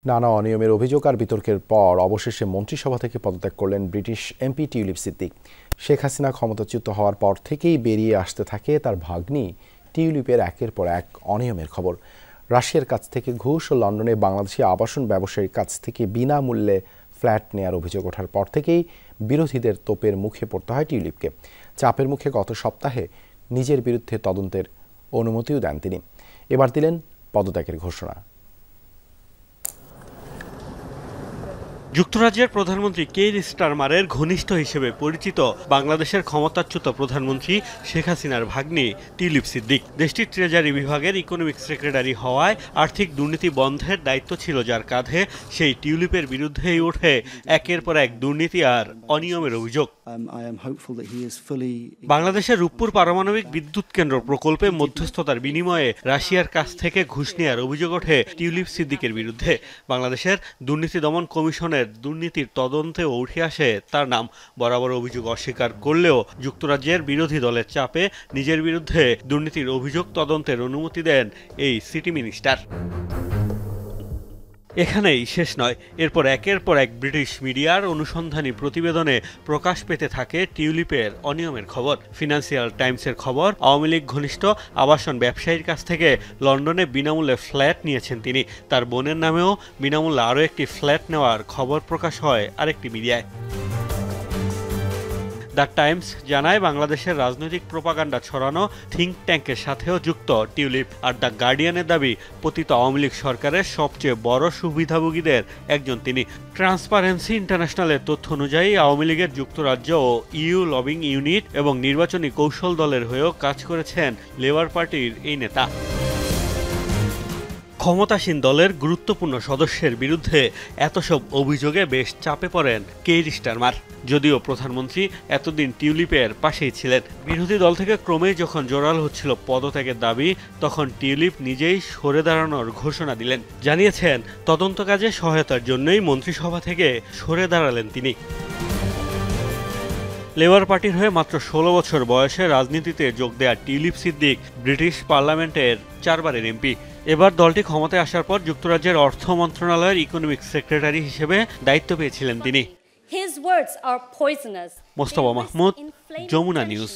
নানা অনিয়মের অভিযোগ আর বিতর্কের পর অবশেষে মন্ত্রিসভা থেকে পদত্যাগ করলেন British MP tulip Siddique. Sheikh Hasina ক্ষমতাচ্যুত হওয়ার পর থেকেই বেরিয়ে আসতে থাকে তার ভাগ্নি টিউলিপের একের পর এক অনিয়মের খবর। রাশিয়ার কাছ থেকে ঘুষ ও লন্ডনে বাংলাদেশি আবাসন ব্যবসায়ীর কাছ থেকে বিনামূল্যে ফ্ল্যাট নেয়ার অভিযোগ ওঠার পর থেকেই বিরোধীদের তোপের মুখে পড়তে হয় টিউলিপকে। চাপের মুখে গত সপ্তাহে নিজের বিরুদ্ধে তদন্তের অনুমতিও দেন তিনি। এবার দিলেন পদত্যাগের ঘোষণা। যুক্তরাজ্যের প্রধানমন্ত্রী কেইর স্টারমারের ঘনিষ্ঠ হিসেবে পরিচিত বাংলাদেশের ক্ষমতাচ্যুত প্রধানমন্ত্রী শেখ হাসিনার ভাগ্নি টিউলিপ সিদ্দিক দেশটির ট্রেজারি বিভাগের ইকোনমিক সেক্রেটারি হওয়ায় আর্থিক দুর্নীতি বন্ধের দায়িত্ব ছিল যার কাঁধে। সেই টিউলিপের বিরুদ্ধেই ওঠে একের পর এক দুর্নীতি আর অনিয়মের অভিযোগ। বাংলাদেশের রূপপুর পারমাণবিক বিদ্যুৎ কেন্দ্র প্রকল্পে মধ্যস্থতার বিনিময়ে রাশিয়ার কাছ থেকে ঘুষ নেওয়ার অভিযোগ ওঠে টিউলিপ সিদ্দিকের বিরুদ্ধে। বাংলাদেশের দুর্নীতি দমন কমিশনের দুর্নীতির তদন্তে উঠে আসে তার নাম। বরাবর অভিযোগ অস্বীকার করলেও যুক্তরাজ্যের বিরোধী দলের চাপে নিজের বিরুদ্ধে দুর্নীতির অভিযোগ তদন্তের অনুমতি দেন এই সিটি মিনিস্টার। এখানেই শেষ নয়, এরপর একের পর এক ব্রিটিশ মিডিয়ার অনুসন্ধানী প্রতিবেদনে প্রকাশ পেতে থাকে টিউলিপের অনিয়মের খবর। ফিনান্সিয়াল টাইমসের খবর, আওয়ামী লীগ ঘনিষ্ঠ আবাসন ব্যবসায়ীর কাছ থেকে লন্ডনে বিনামূল্যে ফ্ল্যাট নিয়েছেন তিনি। তার বোনের নামেও বিনামূল্যে আরও একটি ফ্ল্যাট নেওয়ার খবর প্রকাশ হয় আরেকটি মিডিয়ায়। দ্য টাইমস জানায় বাংলাদেশের রাজনৈতিক প্রোপাগান্ডা ছড়ানো থিঙ্ক ট্যাঙ্কের সাথেও যুক্ত টিউলিপ। আর দ্য গার্ডিয়ানের দাবি, পতিত আওয়ামী লীগ সরকারের সবচেয়ে বড় সুবিধাভোগীদের একজন তিনি। ট্রান্সপারেন্সি ইন্টারন্যাশনালের তথ্য অনুযায়ী আওয়ামী লীগের যুক্তরাজ্য ও ইউ লবিং ইউনিট এবং নির্বাচনী কৌশল দলের হয়েও কাজ করেছেন লেবার পার্টির এই নেতা। ক্ষমতাসীন দলের গুরুত্বপূর্ণ সদস্যের বিরুদ্ধে এত সব অভিযোগে বেশ চাপে পড়েন কেইর স্টারমার। যদিও প্রধানমন্ত্রী এতদিন টিউলিপের পাশেই ছিলেন, বিরোধী দল থেকে ক্রমেই যখন জোরালো হচ্ছিল পদত্যাগের দাবি, তখন টিউলিপ নিজেই সরে দাঁড়ানোর ঘোষণা দিলেন। জানিয়েছেন তদন্ত কাজে সহায়তার জন্যই মন্ত্রিসভা থেকে সরে দাঁড়ালেন তিনি। লেবার পার্টির হয়ে মাত্র 16 বছর বয়সে রাজনীতিতে যোগ দেয়া টিউলিপ সিদ্দিক ব্রিটিশ পার্লামেন্টের 4 বারের এমপি। এবার দলটি ক্ষমতায় আসার পর যুক্তরাজ্যের অর্থ মন্ত্রণালয়ের ইকোনমিক সেক্রেটারি হিসেবে দায়িত্ব পেয়েছিলেন তিনি। মোস্তফা মাহমুদ, যমুনা নিউজ।